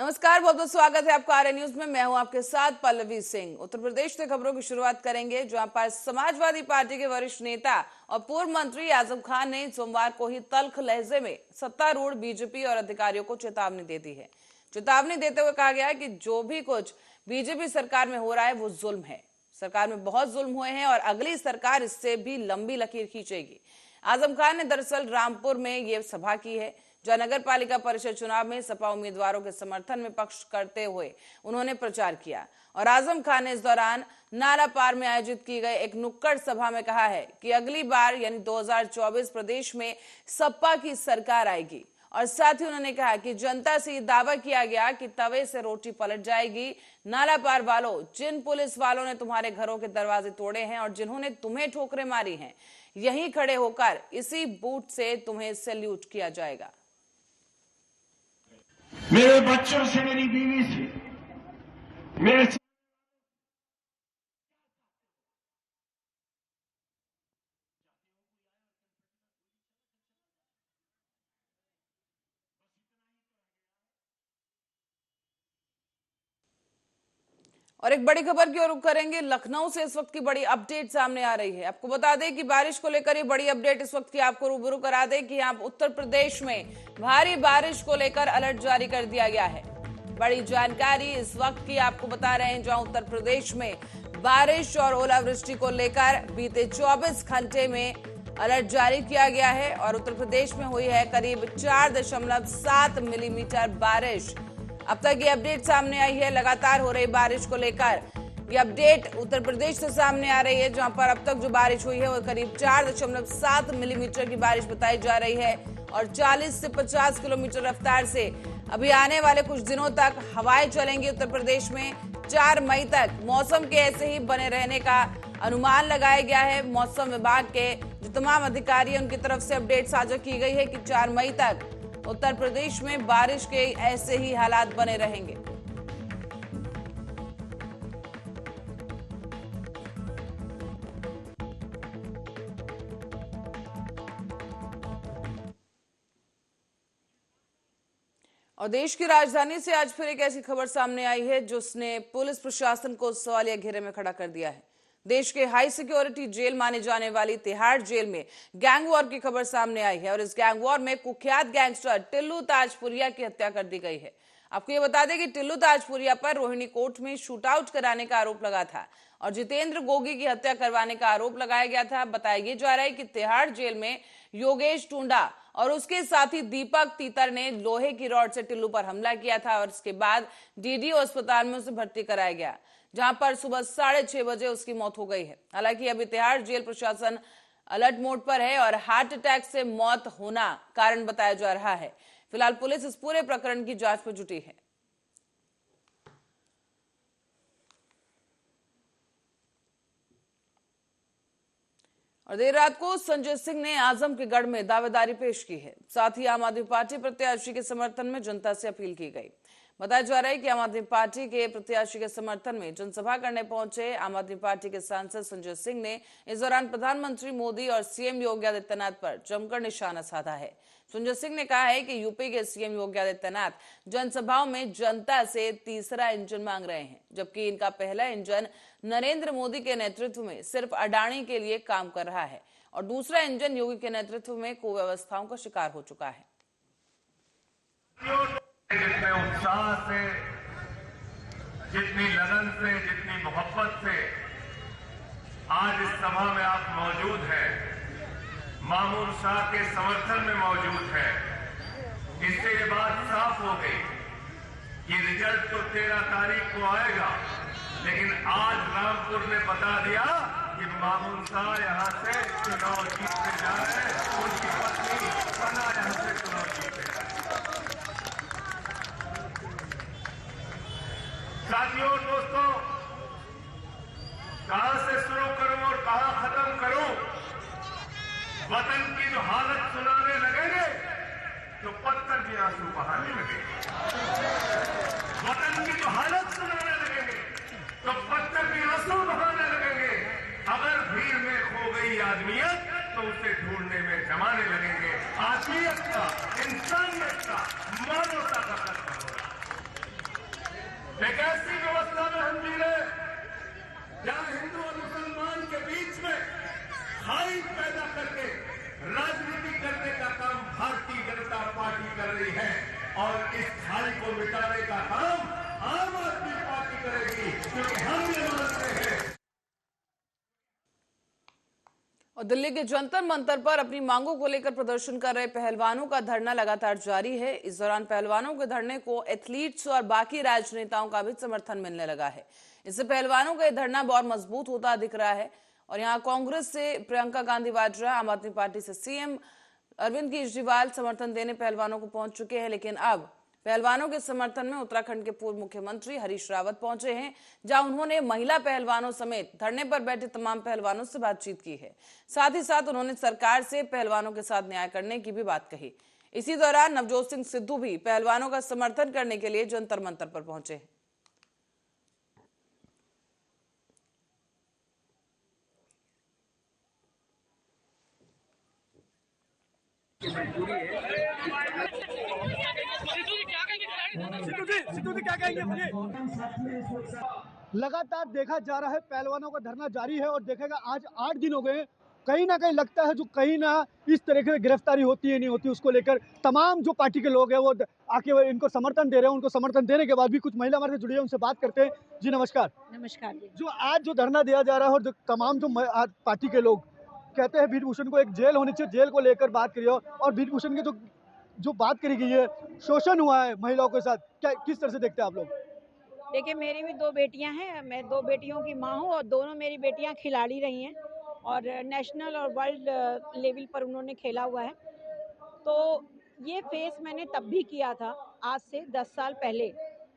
नमस्कार, बहुत बहुत स्वागत है आपका आरए न्यूज में। मैं हूं आपके साथ पल्लवी सिंह। उत्तर प्रदेश से खबरों की शुरुआत करेंगे, जहां पर समाजवादी पार्टी के वरिष्ठ नेता और पूर्व मंत्री आजम खान ने सोमवार को ही तल्ख लहजे में सत्तारूढ़ बीजेपी और अधिकारियों को चेतावनी दे दी है। चेतावनी देते हुए कहा गया है कि जो भी कुछ बीजेपी सरकार में हो रहा है वो जुल्म है। सरकार में बहुत जुल्म हुए हैं और अगली सरकार इससे भी लंबी लकीर खींचेगी। आजम खान ने दरअसल रामपुर में ये सभा की है, जहां नगर पालिका परिषद चुनाव में सपा उम्मीदवारों के समर्थन में पक्ष करते हुए उन्होंने प्रचार किया। और आजम खान ने इस दौरान नालापार में आयोजित की गई एक नुक्कड़ सभा में कहा है कि अगली बार यानी 2024 प्रदेश में सपा की सरकार आएगी। और साथ ही उन्होंने कहा कि जनता से दावा किया गया कि तवे से रोटी पलट जाएगी। नालापार वालों, जिन पुलिस वालों ने तुम्हारे घरों के दरवाजे तोड़े हैं और जिन्होंने तुम्हें ठोकरें मारी हैं, यहीं खड़े होकर इसी बूथ से तुम्हें सैल्यूट किया जाएगा। मेरे बच्चों से, मेरी बीवी से, मेरे और एक बड़ी खबर की ओर रुख करेंगे। लखनऊ से इस वक्त की बड़ी अपडेट सामने आ रही है। आपको बता दें कि बारिश को लेकर ये बड़ी अपडेट इस वक्त की आपको रूबरू करा दें कि यहाँ उत्तर प्रदेश में भारी बारिश को लेकर अलर्ट जारी कर दिया गया है। बड़ी जानकारी इस वक्त की आपको बता रहे हैं, जहां उत्तर प्रदेश में बारिश और ओलावृष्टि को लेकर बीते 24 घंटे में अलर्ट जारी किया गया है। और उत्तर प्रदेश में हुई है करीब 4.7 मिलीमीटर बारिश। अब तक ये अपडेट सामने आई है। लगातार हो रही बारिश को लेकर ये अपडेट उत्तर प्रदेश से सामने आ रही है, जहां पर अब तक जो बारिश हुई है वो करीब 4.7 मिलीमीटर की बारिश बताई जा रही है। और 40 से 50 किलोमीटर रफ्तार से अभी आने वाले कुछ दिनों तक हवाएं चलेंगी उत्तर प्रदेश में। 4 मई तक मौसम के ऐसे ही बने रहने का अनुमान लगाया गया है। मौसम विभाग के जो तमाम अधिकारी हैं उनकी तरफ से अपडेट साझा की गई है कि 4 मई तक उत्तर प्रदेश में बारिश के ऐसे ही हालात बने रहेंगे। और देश की राजधानी से आज फिर एक ऐसी खबर सामने आई है जिसने पुलिस प्रशासन को सवालिया घेरे में खड़ा कर दिया है। देश के हाई सिक्योरिटी जेल माने जाने वाली तिहाड़ जेल में गैंग वॉर की खबर सामने आई है। और इस गैंग वॉर में कुख्यात गैंगस्टर टिल्लू ताजपुरिया की हत्या कर दी गई है। आपको ये बता दें कि टिल्लू ताजपुरिया पर रोहिणी कोर्ट में शूट आउट कराने का आरोप लगा था और जितेंद्र गोगी की हत्या करवाने का आरोप लगाया गया था। बताया ये जा रहा है कि तिहाड़ जेल में योगेश टुंडा और उसके साथी दीपक तीतर ने लोहे की रॉड से टिल्लू पर हमला किया था और इसके बाद डीडीओ अस्पताल में उसे भर्ती कराया गया, जहां पर सुबह 6:30 बजे उसकी मौत हो गई है। हालांकि अभी तिहाड़ जेल प्रशासन अलर्ट मोड पर है और हार्ट अटैक से मौत होना कारण बताया जा रहा है। फिलहाल पुलिस इस पूरे प्रकरण की जांच में जुटी है। और देर रात को संजय सिंह ने आजमगढ़ में दावेदारी पेश की है। साथ ही आम आदमी पार्टी प्रत्याशी के समर्थन में जनता से अपील की गई। बताया जा रहा है कि आम आदमी पार्टी के प्रत्याशी के समर्थन में जनसभा करने पहुंचे आम आदमी पार्टी के सांसद संजय सिंह ने इस दौरान प्रधानमंत्री मोदी और सीएम योगी आदित्यनाथ पर जमकर निशाना साधा है। संजय सिंह ने कहा है कि यूपी के सीएम योगी आदित्यनाथ जनसभाओं में जनता से तीसरा इंजन मांग रहे हैं, जबकि इनका पहला इंजन नरेंद्र मोदी के नेतृत्व में सिर्फ अडानी के लिए काम कर रहा है और दूसरा इंजन योगी के नेतृत्व में कुव्यवस्थाओं का शिकार हो चुका है। जितने उत्साह से, जितनी लगन से, जितनी मोहब्बत से आज इस सभा में आप मौजूद हैं, मामून शाह के समर्थन में मौजूद हैं, इससे ये बात साफ हो गई कि रिजल्ट तो 13 तारीख को आएगा, लेकिन आज रामपुर ने बता दिया कि मामून शाह यहां से चुनाव जीतने जा रहे हैं, उनकी पत्नी सना यहां से चुनाव जीतने जा रहे हैं। साथियों, दोस्तों, कहां से शुरू करूं और कहां खत्म करूं? वतन की जो हालत सुनाने लगेंगे तो पत्थर भी आंसू बहाने लगेंगे। वतन की जो हालत सुनाने लगेंगे तो पत्थर भी आंसू बहाने लगेंगे। अगर भीड़ में खो गई आदमियत तो उसे ढूंढने में जमाने लगेंगे। आदमियत का, इंसानियत का, मानवता का कत्ल हो रहा है। एक ऐसी व्यवस्था में हम जी रहे जहां हिंदू और मुसलमान के बीच में खाई पैदा करके राजनीति करने का काम भारतीय जनता पार्टी कर रही है और इस खाई को मिटाने का काम आम आदमी पार्टी करेगी, क्योंकि हम ये मानते हैं। और दिल्ली के जंतर मंतर पर अपनी मांगों को लेकर प्रदर्शन कर रहे पहलवानों का धरना लगातार जारी है। इस दौरान पहलवानों के धरने को एथलीट्स और बाकी राजनेताओं का भी समर्थन मिलने लगा है। इससे पहलवानों का यह धरना बहुत मजबूत होता दिख रहा है। और यहाँ कांग्रेस से प्रियंका गांधी वाड्रा, आम आदमी पार्टी से सीएम अरविंद केजरीवाल समर्थन देने पहलवानों को पहुंच चुके हैं। लेकिन अब पहलवानों के समर्थन में उत्तराखंड के पूर्व मुख्यमंत्री हरीश रावत पहुंचे हैं, जहां उन्होंने महिला पहलवानों समेत धरने पर बैठे तमाम पहलवानों से बातचीत की है। साथ ही साथ उन्होंने सरकार से पहलवानों के साथ न्याय करने की भी बात कही। इसी दौरान नवजोत सिंह सिद्धू भी पहलवानों का समर्थन करने के लिए जंतर मंतर पर पहुंचे हैं। सिद्धू जी क्या कहेंगे मुझे? लगातार देखा जा रहा है पहलवानों का धरना जारी है और देखेगा आज 8 दिन हो गए। कहीं ना कहीं लगता है जो कहीं ना इस तरीके से गिरफ्तारी होती है नहीं होती, उसको लेकर तमाम जो पार्टी के लोग हैं वो आके इनको समर्थन दे रहे हैं। उनको समर्थन देने के बाद भी कुछ महिला हमारे से जुड़ी है, उनसे बात करते हैं। जी नमस्कार। नमस्कार जी। जो आज जो धरना दिया जा रहा है और जो तमाम जो पार्टी के लोग कहते हैं ब्रिजभूषण को एक जेल होनी चाहिए, जेल को लेकर बात करिए और ब्रिजभूषण की जो बात करी गई है, शोषण हुआ है महिलाओं के साथ, क्या किस तरह से देखते हैं आप लोग? देखिए मेरी भी 2 बेटियां हैं, मैं 2 बेटियों की माँ हूँ और दोनों मेरी बेटियां खिलाड़ी रही हैं और नेशनल और वर्ल्ड लेवल पर उन्होंने खेला हुआ है। तो ये फेस मैंने तब भी किया था, आज से 10 साल पहले,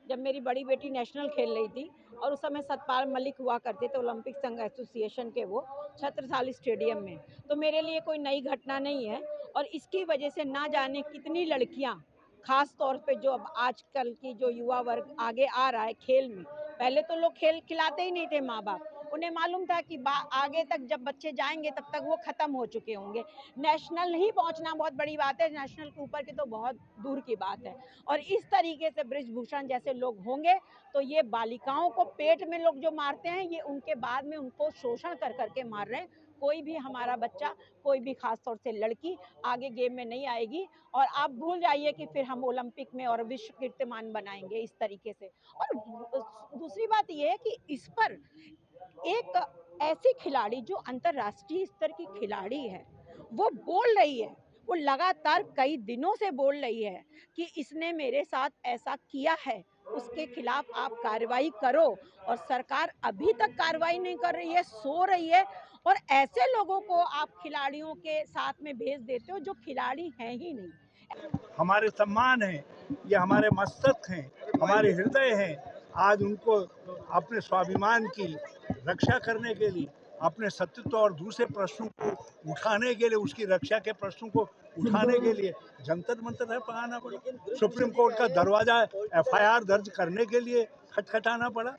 जब मेरी बड़ी बेटी नेशनल खेल रही थी और उस समय सतपाल मलिक हुआ करते थे ओलंपिक संघ एसोसिएशन के, वो छत्रसाल स्टेडियम में। तो मेरे लिए कोई नई घटना नहीं है और इसकी वजह से ना जाने कितनी लड़कियां, खास तौर पे जो अब आजकल की जो युवा वर्ग आगे आ रहा है खेल में। पहले तो लोग खेल खिलाते ही नहीं थे माँ बाप, उन्हें मालूम था कि आगे तक जब बच्चे जाएंगे तब तक वो खत्म हो चुके होंगे। नेशनल ही पहुंचना बहुत बड़ी बात है, नेशनल के ऊपर की तो बहुत दूर की बात है। और इस तरीके से ब्रिजभूषण जैसे लोग होंगे तो ये बालिकाओं को पेट में लोग जो मारते हैं, ये उनके बाद में उनको शोषण कर करके मार रहे हैं। कोई भी हमारा बच्चा, कोई भी खास तौर से लड़की आगे गेम में नहीं आएगी और आप भूल जाइए कि फिर हम ओलंपिक में और विश्व कीर्तिमान बनाएंगे इस तरीके से। और दूसरी बात यह है कि इस पर एक ऐसी खिलाड़ी जो अंतर्राष्ट्रीय स्तर की खिलाड़ी है, वो बोल रही है, वो लगातार कई दिनों से बोल रही है कि इसने मेरे साथ ऐसा किया है, उसके खिलाफ आप कार्रवाई करो। और सरकार अभी तक कार्रवाई नहीं कर रही है, सो रही है। और ऐसे लोगों को आप खिलाड़ियों के साथ में भेज देते हो जो खिलाड़ी हैं ही नहीं। हमारे सम्मान हैं, ये हमारे मस्तक हैं, हमारे हृदय हैं। आज उनको अपने स्वाभिमान की रक्षा करने के लिए, अपने सत्यत्व और दूसरे प्रश्नों को उठाने के लिए, उसकी रक्षा के प्रश्नों को उठाने के लिए जंतर मंतर पर आना पड़ा। सुप्रीम कोर्ट का दरवाजा एफआईआर दर्ज करने के लिए खटखटाना पड़ा।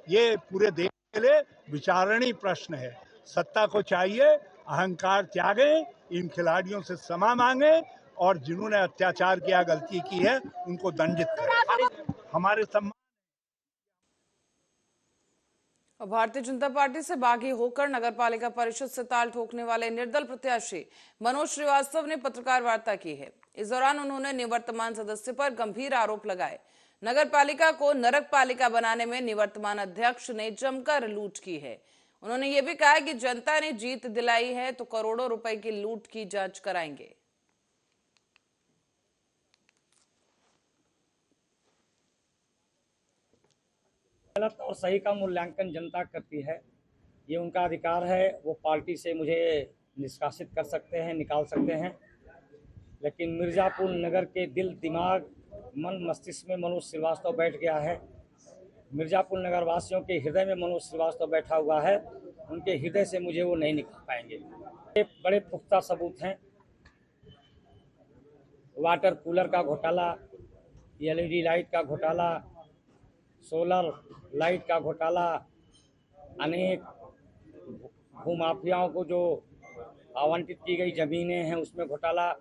ये पूरे देश के लिए विचारणीय प्रश्न है। सत्ता को चाहिए अहंकार त्यागें, इन खिलाड़ियों से क्षमा मांगे और जिन्होंने अत्याचार किया, गलती की है, उनको दंडित करें। हमारे सम्मान। भारतीय जनता पार्टी से बागी होकर नगरपालिका परिषद से ताल ठोकने वाले निर्दल प्रत्याशी मनोज श्रीवास्तव ने पत्रकार वार्ता की है। इस दौरान उन्होंने निवर्तमान सदस्य पर गंभीर आरोप लगाए। नगरपालिका को नरक पालिका बनाने में निवर्तमान अध्यक्ष ने जमकर लूट की है। उन्होंने ये भी कहा कि जनता ने जीत दिलाई है तो करोड़ों रुपए की लूट की जांच कराएंगे। गलत और सही का मूल्यांकन जनता करती है, ये उनका अधिकार है। वो पार्टी से मुझे निष्कासित कर सकते हैं, निकाल सकते हैं, लेकिन मिर्जापुर नगर के दिल, दिमाग, मन, मस्तिष्क में मनोज श्रीवास्तव बैठ गया है। मिर्जापुर नगर वासियों के हृदय में मनोज श्रीवास्तव बैठा हुआ है। उनके हृदय से मुझे वो नहीं निकाल पाएंगे। ये बड़े पुख्ता सबूत हैं। वाटर कूलर का घोटाला, एलईडी लाइट का घोटाला, सोलर लाइट का घोटाला, अनेक भूमाफियाओं को जो आवंटित की गई जमीनें हैं उसमें घोटाला।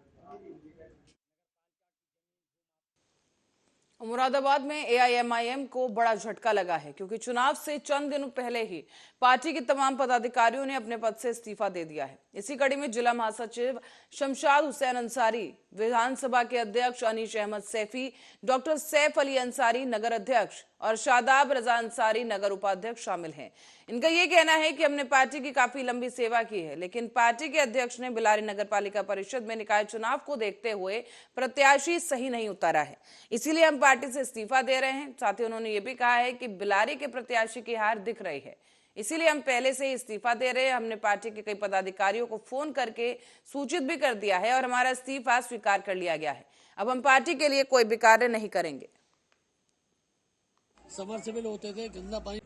मुरादाबाद में एआईएमआईएम को बड़ा झटका लगा है क्योंकि चुनाव से चंद दिनों पहले ही पार्टी के तमाम पदाधिकारियों ने अपने पद से इस्तीफा दे दिया है। इसी कड़ी में जिला महासचिव शमशाद हुसैन अंसारी, विधानसभा के अध्यक्ष अनीश अहमद सैफी, डॉक्टर सैफ अली अंसारी नगर अध्यक्ष और शादाब रजा अंसारी नगर उपाध्यक्ष शामिल हैं। इनका ये कहना है कि हमने पार्टी की काफी लंबी सेवा की है, लेकिन पार्टी के अध्यक्ष ने बिलारी नगर पालिका परिषद में निकाय चुनाव को देखते हुए प्रत्याशी सही नहीं उतारा है, इसीलिए हम पार्टी से इस्तीफा दे रहे हैं। साथ ही उन्होंने ये भी कहा है कि बिलारी के प्रत्याशी की हार दिख रही है, इसीलिए हम पहले से ही इस्तीफा दे रहे हैं। हमने पार्टी के कई पदाधिकारियों को फोन करके सूचित भी कर दिया है और हमारा इस्तीफा स्वीकार कर लिया गया है। अब हम पार्टी के लिए कोई भी कार्य नहीं करेंगे। सबमर्सिबल होते थे, गंदा पानी।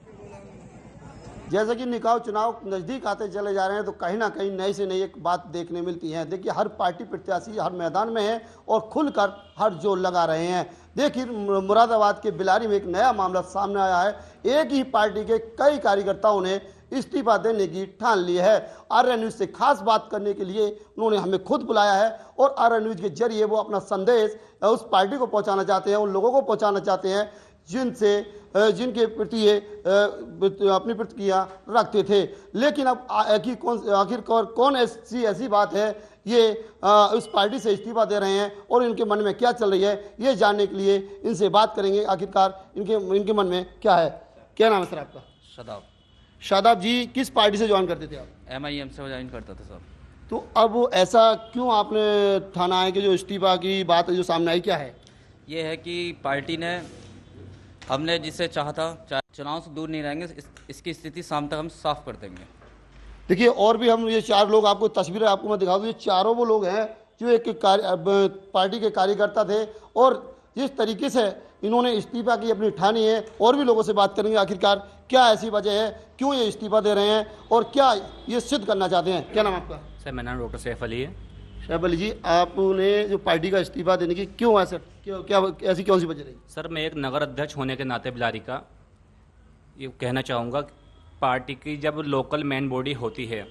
जैसे कि निकाय चुनाव नज़दीक आते चले जा रहे हैं तो कहीं ना कहीं नई से नई एक बात देखने मिलती है। देखिए, हर पार्टी प्रत्याशी हर मैदान में है और खुलकर हर जोर लगा रहे हैं। देखिए, मुरादाबाद के बिलारी में एक नया मामला सामने आया है। एक ही पार्टी के कई कार्यकर्ताओं ने इस्तीफा देने की ठान ली है। आर्या न्यूज़ से खास बात करने के लिए उन्होंने हमें खुद बुलाया है और आर्या न्यूज़ के जरिए वो अपना संदेश उस पार्टी को पहुँचाना चाहते हैं, उन लोगों को पहुँचाना चाहते हैं जिनके प्रति ये अपनी प्रतिक्रिया रखते थे। लेकिन अब आखिरकार कौन ऐसी बात है ये उस पार्टी से इस्तीफा दे रहे हैं और इनके मन में क्या चल रही है, ये जानने के लिए इनसे बात करेंगे। आखिरकार इनके मन में क्या है। क्या नाम है सर आपका? शादाब। शादाब जी, किस पार्टी से ज्वाइन करते थे आप? MIM से ज्वाइन करता था सर। तो अब ऐसा क्यों आपने ठाना है कि जो इस्तीफा की बात जो सामने आई, क्या है? ये है कि पार्टी ने हमने जिसे चाहा था चुनाव से दूर नहीं रहेंगे, इसकी स्थिति शाम तक हम साफ कर देंगे। देखिए, और भी हम ये चार लोग आपको तस्वीरें आपको मैं दिखा दूँ। ये चारों वो लोग हैं जो एक पार्टी के कार्यकर्ता थे और जिस तरीके से इन्होंने इस्तीफा की अपनी ठानी है। और भी लोगों से बात करेंगे आखिरकार क्या ऐसी वजह है, क्यों ये इस्तीफा दे रहे हैं और क्या ये सिद्ध करना चाहते हैं। क्या नाम आपका? सर, मेरा नाम डॉक्टर सैफ अली है। सैफ अली जी, आपने जो पार्टी का इस्तीफा देने की क्यों ऐसा क्या ऐसी कौन सी वजह रही? सर, मैं एक नगर अध्यक्ष होने के नाते बिलारी का ये कहना चाहूँगा, पार्टी की जब लोकल मेन बॉडी होती है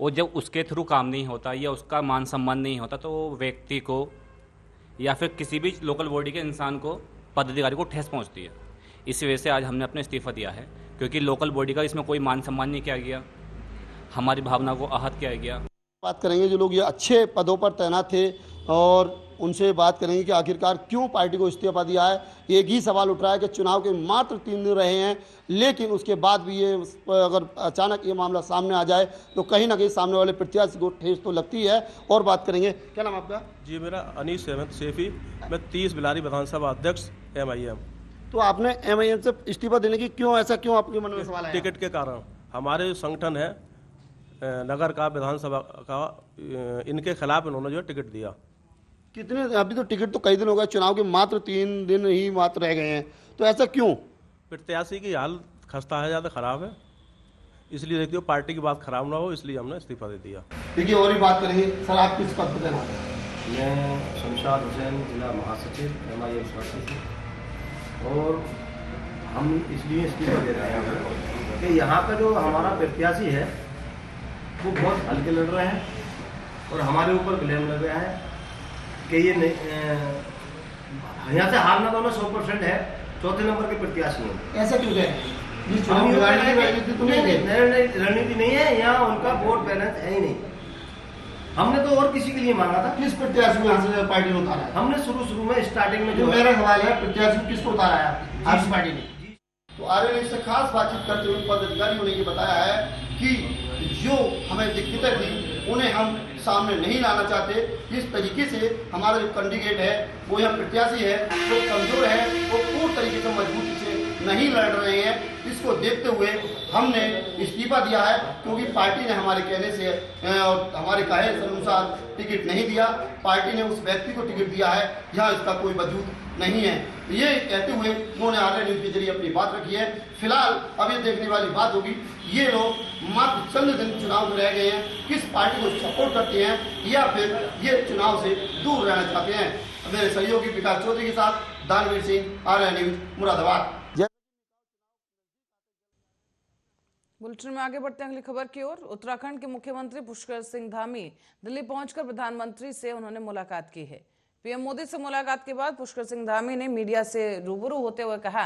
और जब उसके थ्रू काम नहीं होता या उसका मान सम्मान नहीं होता तो व्यक्ति को या फिर किसी भी लोकल बॉडी के इंसान को, पदाधिकारी को ठेस पहुंचती है। इस वजह से आज हमने अपना इस्तीफा दिया है, क्योंकि लोकल बॉडी का इसमें कोई मान सम्मान नहीं किया गया, हमारी भावना को आहत किया गया। बात करेंगे जो लोग ये अच्छे पदों पर तैनात थे और उनसे बात करेंगे कि आखिरकार क्यों पार्टी को इस्तीफा दिया है। एक ही सवाल उठ रहा है कि चुनाव के मात्र 3 दिन रहे हैं, लेकिन उसके बाद भी ये अगर अचानक ये मामला सामने आ जाए तो कहीं ना कहीं सामने वाले प्रत्याशी को ठेस तो लगती है। और बात करेंगे। क्या नाम आपका? जी, मेरा अनीश अहमद सैफी, मैं 30 बिलारी विधानसभा अध्यक्ष MIM। तो आपने MIM से इस्तीफा देने की क्यों आपके मन में सवाल है? टिकट के कारण। हमारे संगठन है नगर का, विधानसभा का, इनके खिलाफ इन्होंने जो टिकट दिया। कितने अभी तो टिकट तो कई दिन हो गए, चुनाव के मात्र 3 दिन ही मात्र रह गए हैं, तो ऐसा क्यों? प्रत्याशी की हालत खस्ता है, ज़्यादा खराब है, इसलिए देखते हो पार्टी की बात खराब ना हो, इसलिए हमने इस्तीफा दे दिया। देखिए, और भी बात करेंगे। सर, आप किस पद पर तैनात हैं? मैं शमशाद हुसैन, जिला महासचिव MIM से। और हम इसलिए इस्तीफा दे रहे हैं कि यहाँ का जो हमारा प्रत्याशी है वो बहुत हल्के लड़ रहे हैं और हमारे ऊपर ब्लेम लग रहा है कि ये यहाँ से हारना तो 100% है, चौथे नंबर के प्रत्याशी हैं। ऐसा क्यों है? रणनीति नहीं है यहाँ, उनका वोट बैलेंस है ही नहीं। हमने तो और किसी के लिए मांगा था। किस प्रत्याशी को यहाँ से पार्टी ने उतारा है? हमने शुरू में स्टार्टिंग में जो मेरा सवाल है, प्रत्याशी किसको उतारा है आपकी पार्टी ने? तो आर्या न्यूज़ से खास बातचीत करते हुए पदाधिकारियों ने ये बताया है कि जो हमें दिक्कतें थी उन्हें हम सामने नहीं लाना चाहते। इस तरीके से हमारा जो कैंडिडेट है, वो यहाँ प्रत्याशी है, वो कमजोर है, वो पूर्ण तरीके से मजबूती से नहीं लड़ रहे हैं। इसको देखते हुए हमने इस्तीफा दिया है, क्योंकि पार्टी ने हमारे कहने से और हमारे कहे के अनुसार टिकट नहीं दिया। पार्टी ने उस व्यक्ति को टिकट दिया है जहाँ इसका कोई वजूद नहीं है। ये कहते हुए उन्होंने आर्या न्यूज़ के जरिए अपनी बात रखी है। फिलहाल अब ये देखने वाली बात होगी, ये लोग मात्र चंद दिन चुनाव में रह गए हैं, किस पार्टी को सपोर्ट करते हैं या फिर ये चुनाव से दूर रहना चाहते हैं। मेरे सहयोगी विकास चौधरी के साथ दानवीर सिंह, आर्या न्यूज़, मुरादाबाद। बुलेटिन में आगे बढ़ते हैं अगली खबर की ओर। उत्तराखंड के मुख्यमंत्री पुष्कर सिंह धामी दिल्ली पहुंचकर प्रधानमंत्री से उन्होंने मुलाकात की है। पीएम मोदी से मुलाकात के बाद पुष्कर सिंह धामी ने मीडिया से रूबरू होते हुए कहा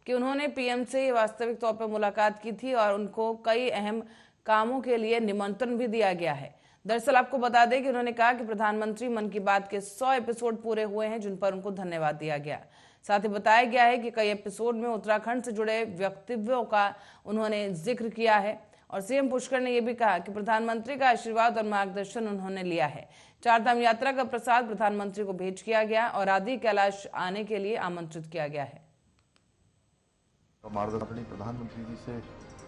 कि उन्होंने पीएम से वास्तविक तौर पर मुलाकात की थी और उनको कई अहम कामों के लिए निमंत्रण भी दिया गया है। दरअसल आपको बता दें कि उन्होंने कहा कि प्रधानमंत्री मन की बात के 100 एपिसोड पूरे हुए हैं, जिन पर उनको धन्यवाद दिया गया। साथ ही बताया गया है कि कई एपिसोड में उत्तराखंड से जुड़े वक्तव्यों का उन्होंने जिक्र किया है और सीएम पुष्कर ने यह भी कहा कि प्रधानमंत्री का आशीर्वाद और मार्गदर्शन उन्होंने लिया है। चारधाम यात्रा का प्रसाद प्रधानमंत्री को भेंट किया गया और आदि कैलाश आने के लिए आमंत्रित किया गया है। मार्गदर्शन प्रधानमंत्री जी से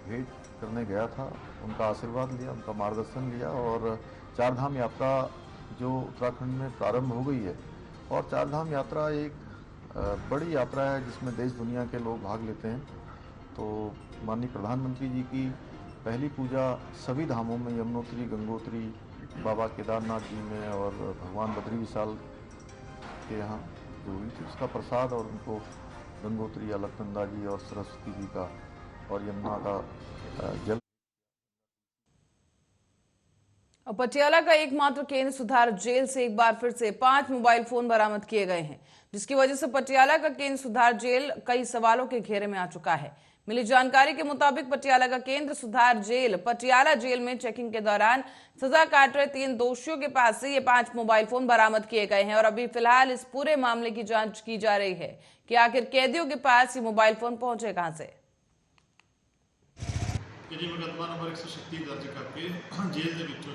भेंट करने गया था, उनका आशीर्वाद लिया, उनका मार्गदर्शन लिया और चारधाम यात्रा जो उत्तराखंड में प्रारंभ हो गई है और चारधाम यात्रा एक बड़ी यात्रा है जिसमें देश दुनिया के लोग भाग लेते हैं। तो माननीय प्रधानमंत्री जी की पहली पूजा सभी धामों में यमुनोत्री, गंगोत्री, बाबा केदारनाथ जी में और भगवान बद्री विशाल के यहाँ जो हुई थी, उसका प्रसाद और उनको गंगोत्री, अलकनंदा जी और सरस्वती जी का और यमुना का जल। पटियाला का एकमात्र केंद्र सुधार जेल से एक बार फिर से 5 मोबाइल फोन बरामद किए गए हैं, जिसकी वजह से पटियाला का केंद्र सुधार जेल कई सवालों के घेरे में आ चुका है। मिली जानकारी के मुताबिक पटियाला का केंद्र सुधार जेल पटियाला जेल में चेकिंग के दौरान सजा काट रहे 3 दोषियों के पास से ये 5 मोबाइल फोन बरामद किए गए हैं और अभी फिलहाल इस पूरे मामले की जांच की जा रही है कि आखिर कैदियों के पास ये मोबाइल फोन पहुंचे कहां से। मुकदमा नंबर 136 दर्ज करके जेल के विचों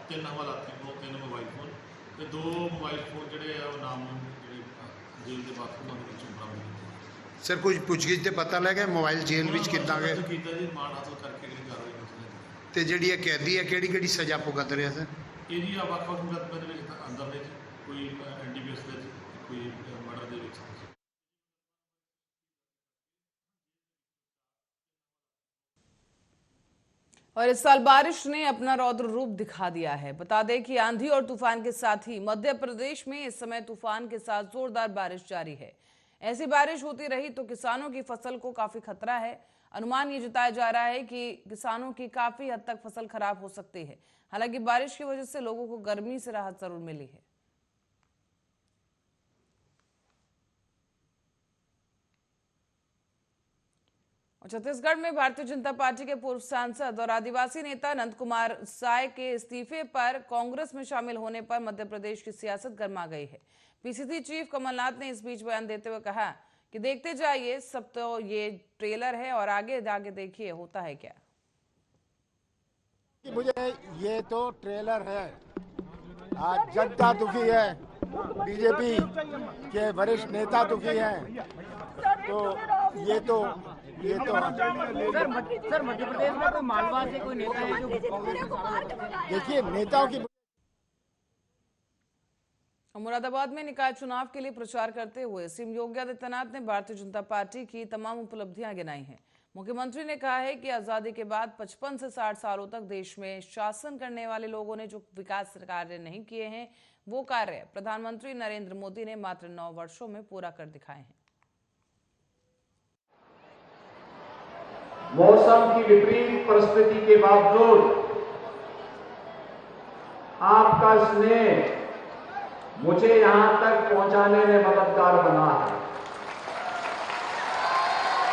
3 हवालाती को 3 मोबाइल फोन ते 2 मोबाइल फोन जोड़े नाम जेल के बाथरूम के बरामद। सर कुछ पुछगिछ ते पता लगा मोबाइल जेल विच कितना गए जी रिमांड हासिल करके कार्रवाई ते जिहड़ी कैदी है किहड़ी सजा भुगत रहा सर? ये जी ਵੱਖ-ਵੱਖ मुकदमे के अंदर ने कोई एनडीपीएस दे कोई मर्डर दे विच। और इस साल बारिश ने अपना रौद्र रूप दिखा दिया है। बता दें कि आंधी और तूफान के साथ ही मध्य प्रदेश में इस समय तूफान के साथ जोरदार बारिश जारी है। ऐसी बारिश होती रही तो किसानों की फसल को काफी खतरा है। अनुमान ये जताया जा रहा है कि किसानों की काफी हद तक फसल खराब हो सकती है। हालांकि बारिश की वजह से लोगों को गर्मी से राहत जरूर मिली है। और छत्तीसगढ़ में भारतीय जनता पार्टी के पूर्व सांसद और आदिवासी नेता नंद कुमार साय के इस्तीफे पर कांग्रेस में शामिल होने पर मध्य प्रदेश की सियासत गर्मा गई है। पीसीसी चीफ कमलनाथ ने इस बीच बयान देते हुए कहा कि देखते जाइए, सब तो ये ट्रेलर है और आगे जाके देखिए होता है क्या। मुझे ये तो ट्रेलर है। आज जनता दुखी है, बीजेपी के वरिष्ठ नेता दुखी हैं, तो ये तो सर मध्य प्रदेश में कोई मालवा से कोई नेता है जो कांग्रेस में? देखिए नेताओं की। मुरादाबाद में निकाय चुनाव के लिए प्रचार करते हुए सीएम योगी आदित्यनाथ ने भारतीय जनता पार्टी की तमाम उपलब्धियां गिनाई हैं। मुख्यमंत्री ने कहा है कि आजादी के बाद 55 से 60 सालों तक देश में शासन करने वाले लोगों ने जो विकास कार्य नहीं किए हैं, वो कार्य प्रधानमंत्री नरेंद्र मोदी ने मात्र 9 वर्षों में पूरा कर दिखाए हैं। मौसम की विपरीत परिस्थिति के बावजूद आपका स्नेह मुझे यहां तक पहुंचाने में मददगार बना है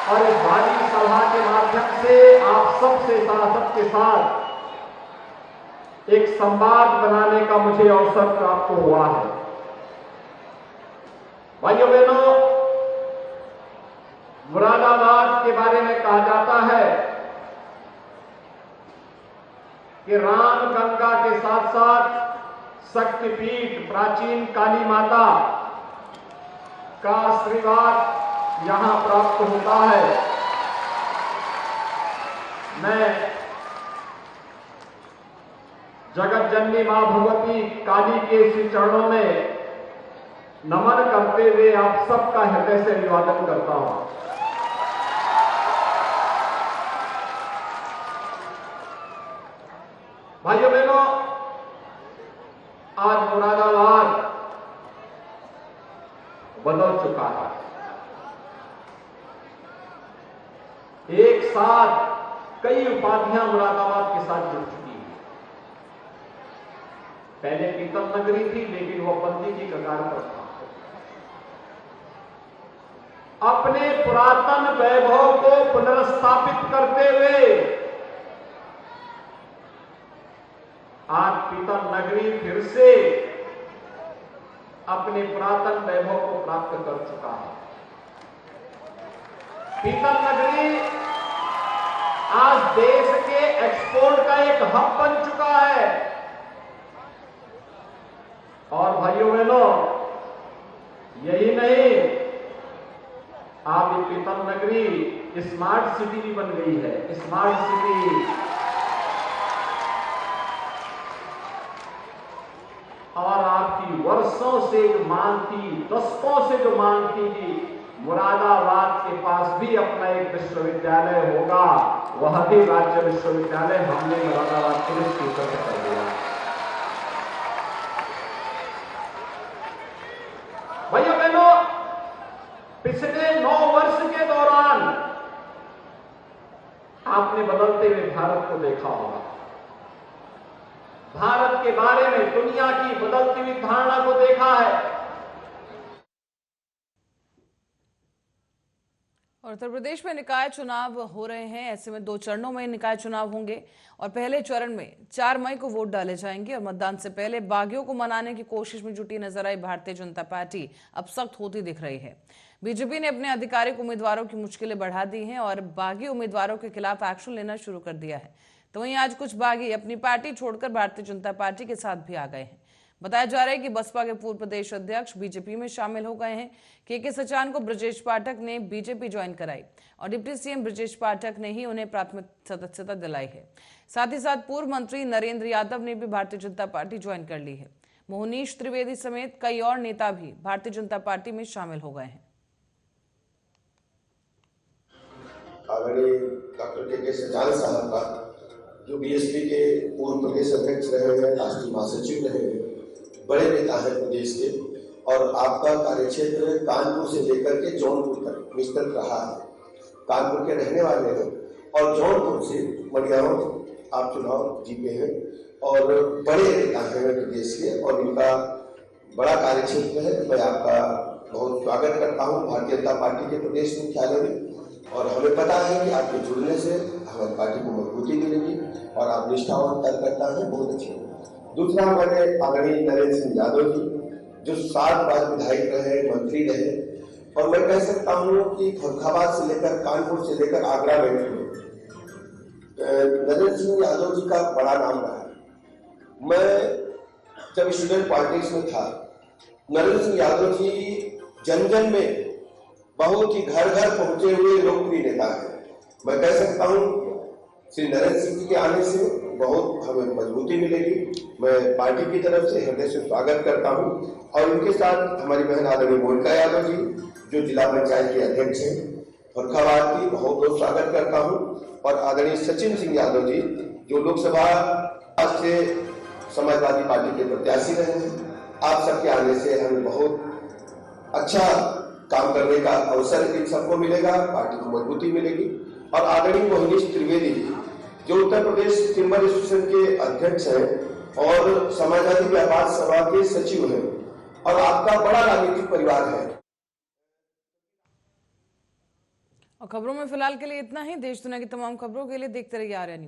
और इस भारी सभा के माध्यम से आप सबके साथ एक संवाद बनाने का मुझे अवसर प्राप्त हुआ है। भाइयों बहनों, मुरादाबाद के बारे में कहा जाता है कि राम गंगा के साथ साथ शक्तिपीठ प्राचीन काली माता का आशीर्वाद यहां प्राप्त होता है। मैं जगत जननी मां भगवती काली के श्री चरणों में नमन करते हुए आप सबका हृदय से अभिवादन करता हूं। भाइयों बहनों, आज मुरादाबाद बदल चुका है। एक साथ कई उपाधियां मुरादाबाद के साथ जुड़ चुकी हैं। पहले पीतल नगरी थी, लेकिन वो बंदी की कगार पर था। अपने पुरातन वैभव को पुनर्स्थापित करते हुए आज पीतल नगरी फिर से अपने पुरातन वैभव को प्राप्त कर चुका है। पीतल नगरी आज देश के एक्सपोर्ट का एक हब बन चुका है। और भाइयों बहनों, यही नहीं, आप ये पीतल नगरी स्मार्ट सिटी भी बन गई है। स्मार्ट सिटी और आपकी वर्षों से जो मांग थी, दशकों से जो मांग थी कि मुरादाबाद के पास भी अपना एक विश्वविद्यालय होगा, वह भी राज्य विश्वविद्यालय हमने मुरादाबाद के लिए स्वीकृत कर दिया। भाइयों बहनों, पिछले 9 वर्ष के दौरान आपने बदलते हुए भारत को देखा होगा। भारत के बारे में दुनिया की बदलती हुई धारणा को देखा है। और उत्तर प्रदेश में निकाय चुनाव हो रहे हैं। ऐसे में 2 चरणों में निकाय चुनाव होंगे और पहले चरण में 4 मई को वोट डाले जाएंगे। और मतदान से पहले बागियों को मनाने की कोशिश में जुटी नजर आई भारतीय जनता पार्टी अब सख्त होती दिख रही है। बीजेपी ने अपने आधिकारिक उम्मीदवारों की मुश्किलें बढ़ा दी हैं और बागी उम्मीदवारों के खिलाफ एक्शन लेना शुरू कर दिया है। तो वहीं आज कुछ बागी अपनी पार्टी छोड़कर भारतीय जनता पार्टी के साथ भी आ गए हैं। बताया जा रहा है कि बसपा के पूर्व प्रदेश अध्यक्ष बीजेपी में शामिल हो गए हैं। के सचान को ब्रजेश पाठक ने बीजेपी ज्वाइन कराई और डिप्टी सीएम ब्रजेश पाठक ने ही उन्हें प्राथमिक सदस्यता दिलाई है। साथ ही साथ पूर्व मंत्री नरेंद्र यादव ने भी भारतीय जनता पार्टी ज्वाइन कर ली है। मोहनीश त्रिवेदी समेत कई और नेता भी भारतीय जनता पार्टी में शामिल हो गए हैं। आदरणीय डॉक्टर के सचान साहब का, जो बीएसपी के पूर्व प्रदेश अध्यक्ष रहे हैं, राष्ट्रीय महासचिव रहे हैं, बड़े नेता हैं प्रदेश के, और आपका कार्यक्षेत्र कानपुर से लेकर के जौनपुर तक विस्तृत रहा है। कानपुर के रहने वाले हैं और जौनपुर से मडियाओं आप चुनाव जीते हैं और बड़े नेता हैं प्रदेश के, और इनका बड़ा कार्यक्षेत्र है। मैं आपका बहुत स्वागत करता हूँ भारतीय जनता पार्टी के प्रदेश मुख्यालय में। और हमें पता है कि आपके जुड़ने से हमारी पार्टी को मजबूती मिलेगी और आप निष्ठावान कार्यकर्ता हैं, बहुत अच्छे हैं। दूसरा, हमारे आदरणीय नरेंद्र सिंह यादव जी, जो 7 बार विधायक रहे, मंत्री रहे, और मैं कह सकता हूँ कि फर्रुखाबाद से लेकर कानपुर से लेकर आगरा में नरेंद्र सिंह यादव जी का बड़ा नाम रहा है। मैं जब स्टूडेंट पॉलिटिक्स में था, नरेंद्र सिंह यादव जी जन जन में बहुत ही घर घर पहुंचे हुए लोकप्रिय नेता है। मैं कह सकता हूं श्री नरेंद्र सिंह जी के आने से बहुत हमें मजबूती मिलेगी। मैं पार्टी की तरफ से हृदय से स्वागत करता हूं। और उनके साथ हमारी बहन आदरणीय मोनिका यादव जी, जो जिला पंचायत के अध्यक्ष हैं फर्रुखाबाद की, बहुत बहुत स्वागत करता हूं। और आदरणीय सचिन सिंह यादव जी, जो लोकसभा से समाजवादी पार्टी के प्रत्याशी रहे हैं, आप सबके आने से हमें बहुत अच्छा काम करने का अवसर इन सबको मिलेगा, पार्टी को मजबूती मिलेगी। और आदरणीय मोहनीश त्रिवेदी जी, जो उत्तर प्रदेश टिम्बर एसोसिएशन के अध्यक्ष हैं और समाजवादी व्यापार सभा के सचिव हैं, और आपका बड़ा राजनीतिक परिवार है। और खबरों में फिलहाल के लिए इतना ही। देश दुनिया की तमाम खबरों के लिए देखते रहिए आर्या न्यूज।